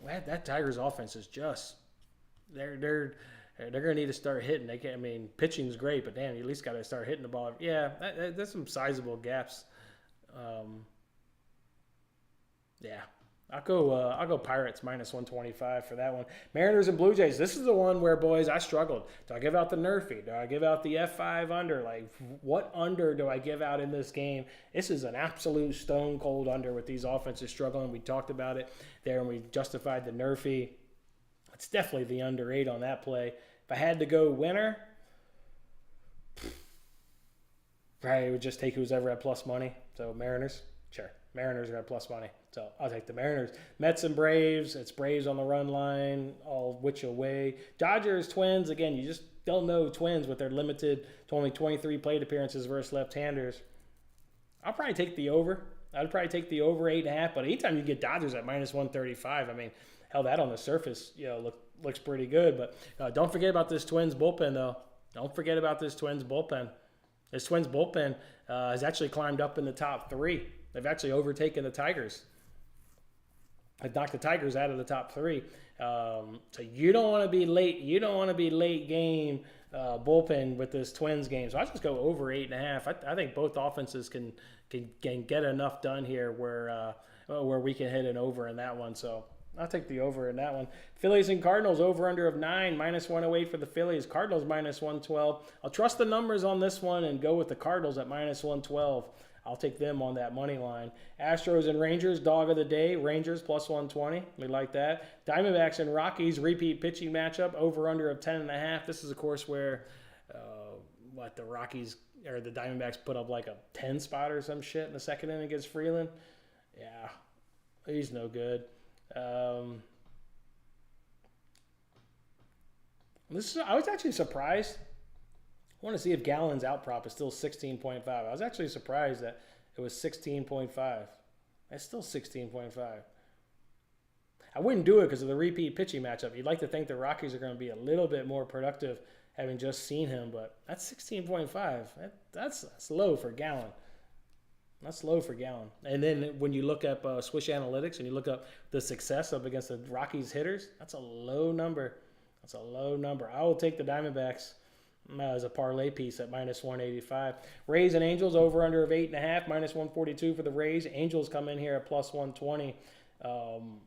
That Tigers offense is just they're gonna need to start hitting. They can't. Pitching's great, but damn, you at least got to start hitting the ball. Yeah, there's some sizable gaps. I'll go Pirates minus 125 for that one. Mariners and Blue Jays. This is the one where, boys, I struggled. Do I give out the Nerfy? Do I give out the F5 under? Like, what under do I give out in this game? This is an absolute stone cold under with these offenses struggling. We talked about it there and we justified the Nerfy. It's definitely the under 8 on that play. If I had to go winner, probably would just take who's ever at plus money. So Mariners, sure. Mariners are at plus money. So I'll take the Mariners. Mets and Braves. It's Braves on the run line, all which away. Dodgers, Twins. Again, you just don't know Twins with their limited to only 23 plate appearances versus left-handers. I'll probably take the over. I'd probably take the over 8.5. But anytime you get Dodgers at minus 135, hell, that on the surface, looks pretty good. But don't forget about this Twins bullpen, though. Don't forget about this Twins bullpen. This Twins bullpen has actually climbed up in the top 3. They've actually overtaken the Tigers. They've knocked the Tigers out of the top 3. So you don't want to be late. You don't want to be late game bullpen with this Twins game. So I just go over 8.5. I think both offenses can get enough done here where we can hit an over in that one. So I'll take the over in that one. Phillies and Cardinals, over under of 9, minus 108 for the Phillies. Cardinals minus 112. I'll trust the numbers on this one and go with the Cardinals at minus 112. I'll take them on that money line. Astros and Rangers, dog of the day. Rangers plus 120. We like that. Diamondbacks and Rockies, repeat pitching matchup. Over under of 10.5. This is, of course, where the Rockies or the Diamondbacks put up like a 10 spot or some shit in the second inning against Freeland. Yeah, he's no good. I was actually surprised. I want to see if Gallen's out prop is still 16.5. I was actually surprised that it was 16.5. It's still 16.5. I wouldn't do it because of the repeat pitching matchup. You'd like to think the Rockies are going to be a little bit more productive having just seen him, but that's 16.5. That's low for Gallen. That's low for Gallen. And then when you look up Swish Analytics and you look up the success up against the Rockies hitters, that's a low number. I will take the Diamondbacks as a parlay piece at minus 185. Rays and Angels, over under of 8.5, minus 142 for the Rays. Angels come in here at plus 120.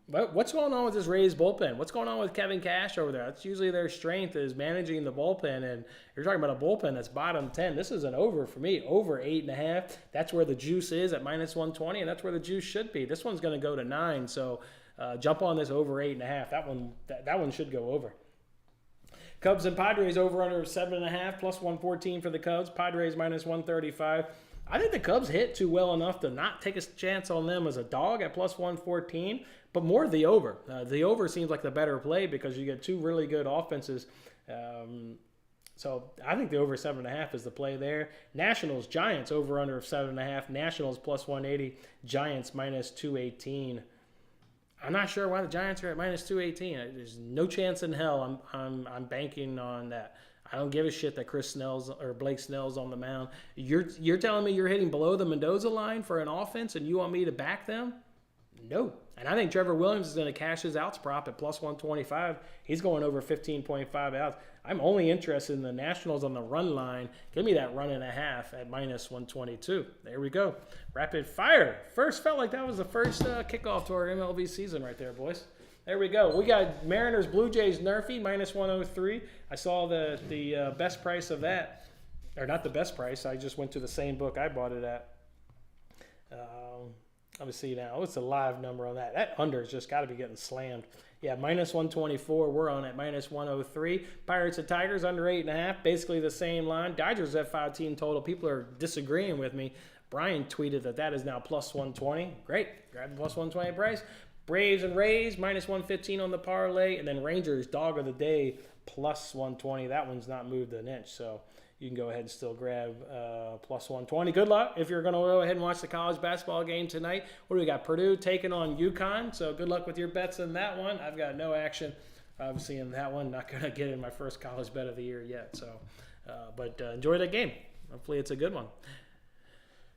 But what's going on with this Rays bullpen? What's going on with Kevin Cash over there? That's usually their strength, is managing the bullpen, and you're talking about a bullpen that's bottom 10. This is an over for me, over 8.5. That's where the juice is at minus 120, and that's where the juice should be. This one's going to go to 9, so jump on this over 8.5. That one should go over. Cubs and Padres, over under 7.5, plus 114 for the Cubs. Padres minus 135. I think the Cubs hit too well enough to not take a chance on them as a dog at plus 114, but more the over. The over seems like the better play because you get two really good offenses. So I think the over 7.5 is the play there. Nationals, Giants, over under of 7.5. Nationals plus 180. Giants minus 218. I'm not sure why the Giants are at minus 218. There's no chance in hell I'm banking on that. I don't give a shit that Chris Snell's or Blake Snell's on the mound. You're telling me you're hitting below the Mendoza line for an offense and you want me to back them? No. And I think Trevor Williams is going to cash his outs prop at plus 125. He's going over 15.5 outs. I'm only interested in the Nationals on the run line. Give me that run and a half at minus 122. There we go. Rapid fire. Felt like that was the first kickoff to our MLB season right there, boys. There we go. We got Mariners, Blue Jays, Nerfy, minus 103. I saw the best price of that. Or not the best price. I just went to the same book I bought it at. Let me see now. What's the live number on that? That under's just got to be getting slammed. Yeah, minus 124. We're on at minus 103. Pirates and Tigers under 8.5. Basically the same line. Dodgers at 5 team total. People are disagreeing with me. Brian tweeted that is now plus 120. Great. Grab the plus 120 price. Braves and Rays minus 115 on the parlay. And then Rangers, dog of the day, plus 120. That one's not moved an inch. So you can go ahead and still grab plus 120. Good luck if you're going to go ahead and watch the college basketball game tonight. What do we got? Purdue taking on UConn. So good luck with your bets in that one. I've got no action, obviously, in that one. Not going to get in my first college bet of the year yet. So, but enjoy that game. Hopefully it's a good one.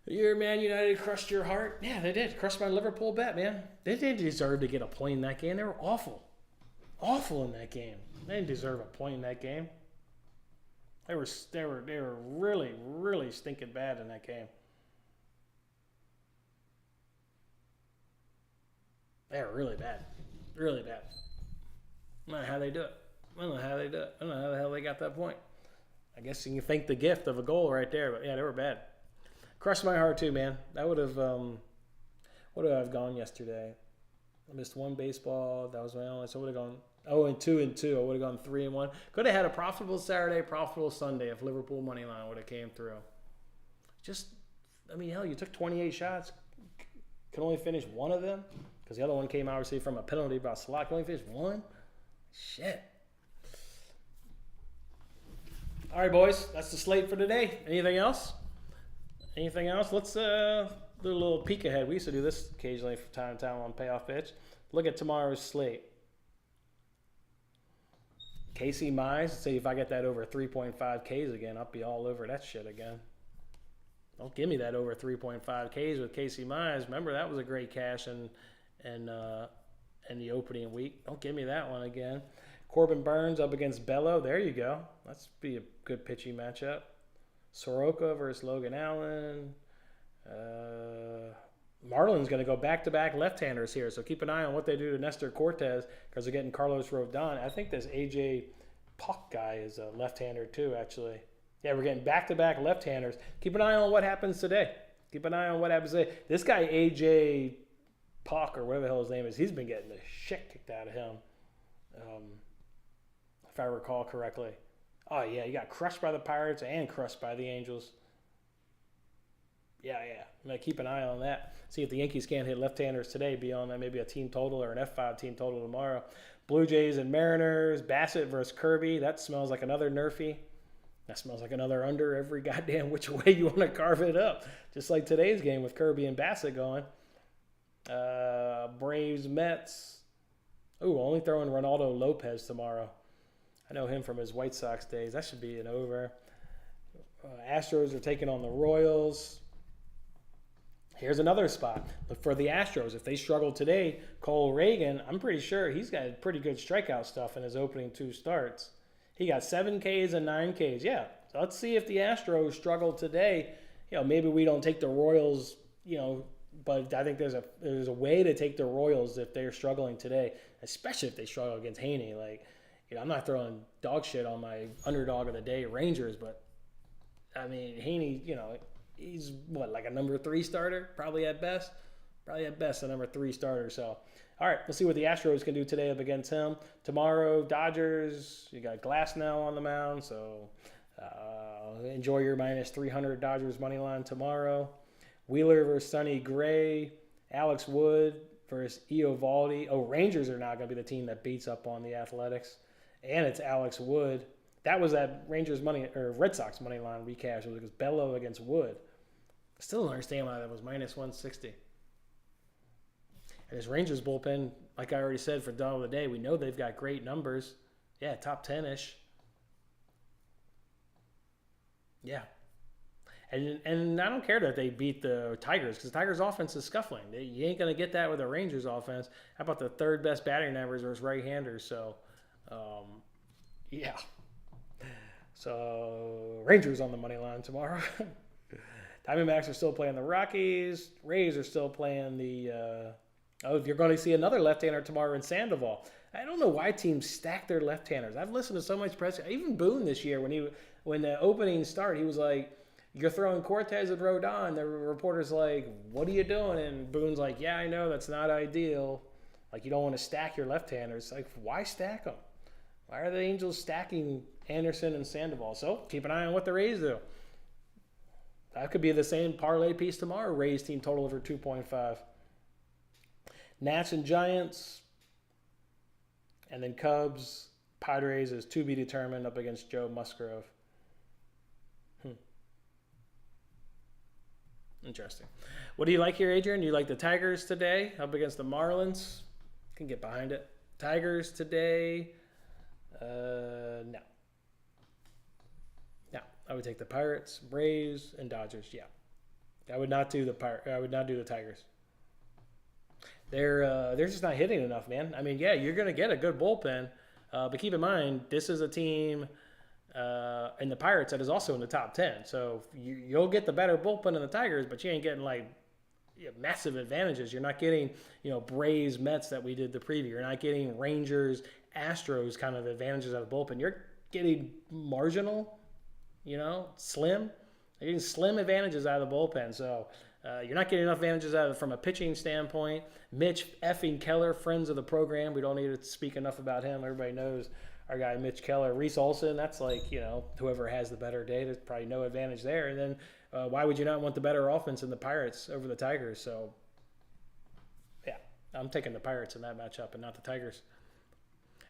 Your Man United crushed your heart. Yeah, they did. Crushed my Liverpool bet, man. They didn't deserve to get a point in that game. They were awful. Awful in that game. They didn't deserve a point in that game. They were really, really stinking bad in that game. They were really bad. Really bad. I don't know how they do it. I don't know how the hell they got that point. I guess you can thank the gift of a goal right there, but yeah, they were bad. Crushed my heart too, man. That would have what would I have gone yesterday? I missed one baseball. That was my only. So I would have gone 0-2. I would have gone 3-1. Could have had a profitable Saturday, profitable Sunday if Liverpool money line would have came through. Hell, you took 28 shots. Could only finish one of them because the other one came obviously from a penalty by Salah. Could only finish one. Shit. All right, boys. That's the slate for today. Anything else? Let's do a little peek ahead. We used to do this occasionally from time to time on Payoff Pitch. Look at tomorrow's slate. Casey Mize, see if I get that over 3.5 Ks again, I'll be all over that shit again. Don't give me that over 3.5 Ks with Casey Mize. Remember, that was a great cash in the opening week. Don't give me that one again. Corbin Burns up against Bello. There you go. That's be a good pitching matchup. Soroka versus Logan Allen. Marlins going to go back-to-back left-handers here, so keep an eye on what they do to Nestor Cortez because they're getting Carlos Rodon. I think this AJ Puck guy is a left-hander too, actually. Yeah, we're getting back-to-back left-handers. Keep an eye on what happens today. This guy, AJ Puck, or whatever the hell his name is, he's been getting the shit kicked out of him, if I recall correctly. Oh, yeah, he got crushed by the Pirates and crushed by the Angels. Yeah. I'm going to keep an eye on that. See if the Yankees can't hit left-handers today beyond that, maybe a team total or an F5 team total tomorrow. Blue Jays and Mariners, Bassett versus Kirby. That smells like another Nerfy. That smells like another under every goddamn which way you want to carve it up. Just like today's game with Kirby and Bassett going. Braves, Mets. Ooh, only throwing Ronaldo Lopez tomorrow. I know him from his White Sox days. That should be an over. Astros are taking on the Royals. Here's another spot. Look for the Astros. If they struggle today, Cole Reagan, I'm pretty sure he's got pretty good strikeout stuff in his opening 2 starts. He got 7 Ks and 9 Ks. Yeah, so let's see if the Astros struggle today. Maybe we don't take the Royals, but I think there's a way to take the Royals if they're struggling today, especially if they struggle against Haney. I'm not throwing dog shit on my underdog of the day, Rangers, but I mean, Haney, he's like a number 3 starter, probably at best a number 3 starter. So, all right, let's see what the Astros can do today up against him. Tomorrow, Dodgers, you got Glasnow on the mound, so enjoy your minus 300 Dodgers money line tomorrow. Wheeler versus Sonny Gray, Alex Wood versus Eovaldi. Oh, Rangers are not going to be the team that beats up on the Athletics, and it's Alex Wood. That was that Red Sox money line recash. It was Bello against Wood. Still don't understand why that was minus 160. And this Rangers bullpen, like I already said for Dog of the Day, we know they've got great numbers. Yeah, top 10-ish. Yeah. And I don't care that they beat the Tigers because the Tigers' offense is scuffling. You ain't going to get that with the Rangers' offense. How about the third best batting numbers versus right-handers? So, yeah. So, Rangers on the money line tomorrow. Diamondbacks are still playing the Rockies. Rays are still playing the you're going to see another left-hander tomorrow in Sandoval. I don't know why teams stack their left-handers. I've listened to so much press. Even Boone this year, when the opening start, he was like, "You're throwing Cortez and Rodon." The reporter's like, "What are you doing?" And Boone's like, "Yeah, I know that's not ideal. Like, you don't want to stack your left-handers." Like, why stack them? Why are the Angels stacking Anderson and Sandoval? So keep an eye on what the Rays do. That could be the same parlay piece tomorrow. Rays team total over 2.5. Nats and Giants. And then Cubs, Padres is to be determined up against Joe Musgrove. Interesting. What do you like here, Adrian? Do you like the Tigers today up against the Marlins? Can get behind it. Tigers today. No. I would take the Pirates, Braves, and Dodgers. Yeah. I would not do the Tigers. They're just not hitting enough, man. I mean, yeah, you're going to get a good bullpen, but keep in mind, this is a team in the Pirates that is also in the top 10. So you'll get the better bullpen in the Tigers, but you ain't getting massive advantages. You're not getting, Braves, Mets that we did the preview. You're not getting Rangers, Astros kind of advantages out of the bullpen. You're getting marginal, slim. You're getting slim advantages out of the bullpen. So you're not getting enough advantages out of it from a pitching standpoint. Mitch effing Keller, friends of the program. We don't need to speak enough about him. Everybody knows our guy Mitch Keller. Reese Olson, that's whoever has the better day. There's probably no advantage there. And then why would you not want the better offense in the Pirates over the Tigers? So, yeah, I'm taking the Pirates in that matchup and not the Tigers.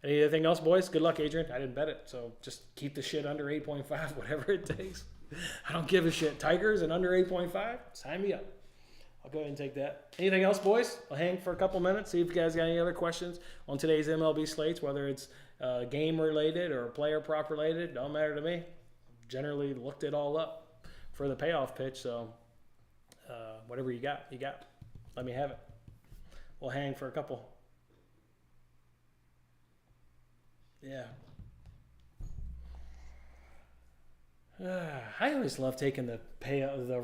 Anything else, boys? Good luck, Adrian. I didn't bet it, so just keep the shit under 8.5, whatever it takes. I don't give a shit. Tigers and under 8.5, sign me up. I'll go ahead and take that. Anything else, boys? I'll hang for a couple minutes, see if you guys got any other questions on today's MLB slates, whether it's game-related or player prop related. Don't matter to me. Generally looked it all up for the payoff pitch, so whatever you got. Let me have it. We'll hang for a couple. Yeah. I always love taking the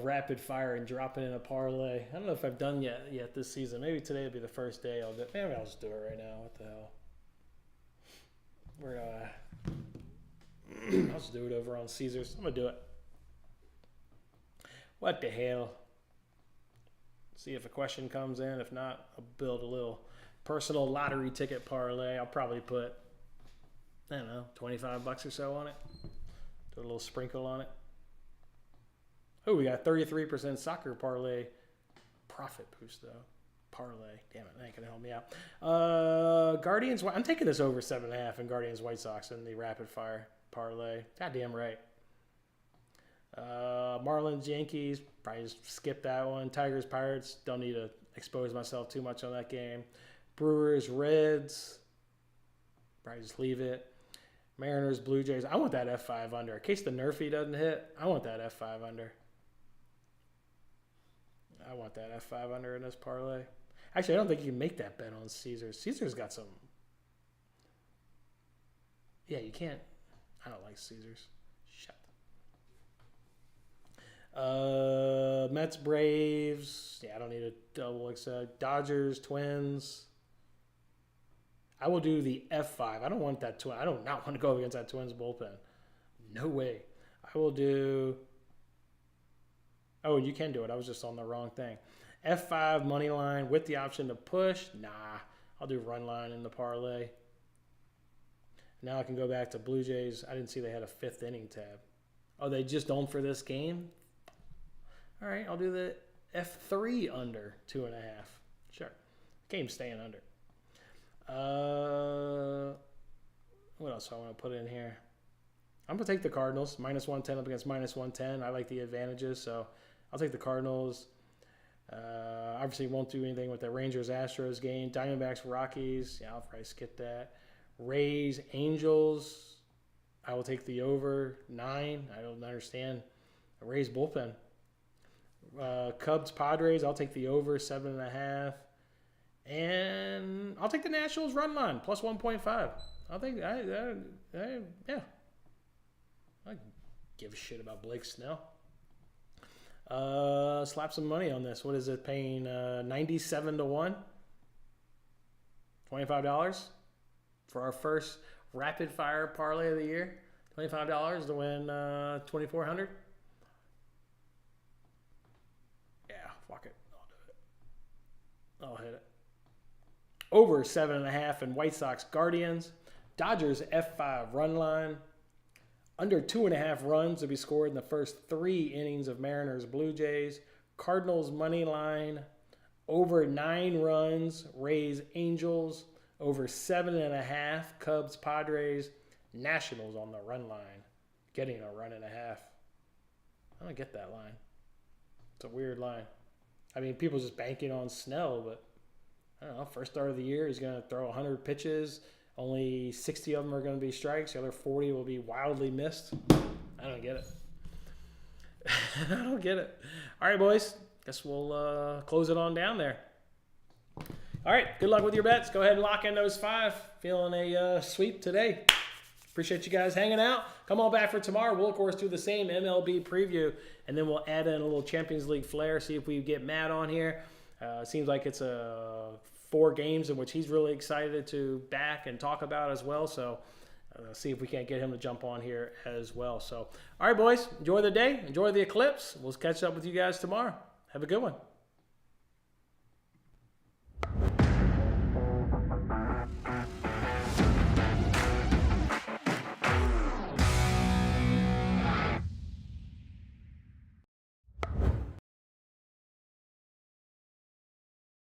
rapid fire and dropping in a parlay. I don't know if I've done yet this season. Maybe today will be the first day I'll do it. Maybe I'll just do it right now. What the hell? I'll just do it over on Caesars. I'm gonna do it. What the hell? See if a question comes in. If not, I'll build a little personal lottery ticket parlay. I'll probably put, I don't know, $25 or so on it. Do a little sprinkle on it. Oh, we got 33% soccer parlay profit boost, though. Parlay. Damn it, that ain't going to help me out. Guardians, I'm taking this over 7.5 in Guardians White Sox in the rapid fire parlay. Goddamn right. Marlins, Yankees, probably just skip that one. Tigers, Pirates, don't need to expose myself too much on that game. Brewers, Reds, probably just leave it. Mariners, Blue Jays. I want that F5 under. In case the Nerfy doesn't hit, I want that F5 under. I want that F5 under in this parlay. Actually, I don't think you can make that bet on Caesars. Caesars got some... Yeah, you can't. I don't like Caesars. Shut up. Mets, Braves. Yeah, I don't need a double accept. Dodgers, Twins. I will do the F5. I don't want that Twin. I do not want to go against that Twins bullpen. No way. I will do... Oh, you can do it. I was just on the wrong thing. F5 money line with the option to push. Nah. I'll do run line in the parlay. Now I can go back to Blue Jays. I didn't see they had a fifth inning tab. Oh, they just don't for this game? All right. I'll do the F3 under 2.5. Sure. Game's staying under. What else do I want to put in here? I'm going to take the Cardinals. -110 up against -110. I like the advantages, so I'll take the Cardinals. Obviously won't do anything with the Rangers-Astros game. Diamondbacks, Rockies. Yeah, I'll probably skip that. Rays, Angels. I will take the over 9. I don't understand the Rays bullpen. Cubs, Padres. I'll take the over 7.5. And I'll take the Nationals run line, plus 1.5. I'll think, yeah. I give a shit about Blake Snell. Slap some money on this. What is it paying? 97 to 1. $25 for our first rapid fire parlay of the year. $25 to win 2,400. Yeah, fuck it. I'll do it. I'll hit it. Over 7.5 in White Sox Guardians. Dodgers F5 run line. Under 2.5 runs to be scored in the first 3 innings of Mariners Blue Jays. Cardinals money line. Over 9 runs Rays Angels. Over 7.5 Cubs Padres. Nationals on the run line. Getting a run and a half. I don't get that line. It's a weird line. I mean, people just banking on Snell, but I don't know. First start of the year, he's going to throw 100 pitches. Only 60 of them are going to be strikes. The other 40 will be wildly missed. I don't get it. I don't get it. All right, boys. Guess we'll close it on down there. All right. Good luck with your bets. Go ahead and lock in those 5. Feeling a sweep today. Appreciate you guys hanging out. Come on back for tomorrow. We'll, of course, do the same MLB preview, and then we'll add in a little Champions League flair, see if we get Matt on here. Seems like it's 4 games in which he's really excited to back and talk about as well. So see if we can't get him to jump on here as well. So, all right, boys, enjoy the day. Enjoy the eclipse. We'll catch up with you guys tomorrow. Have a good one.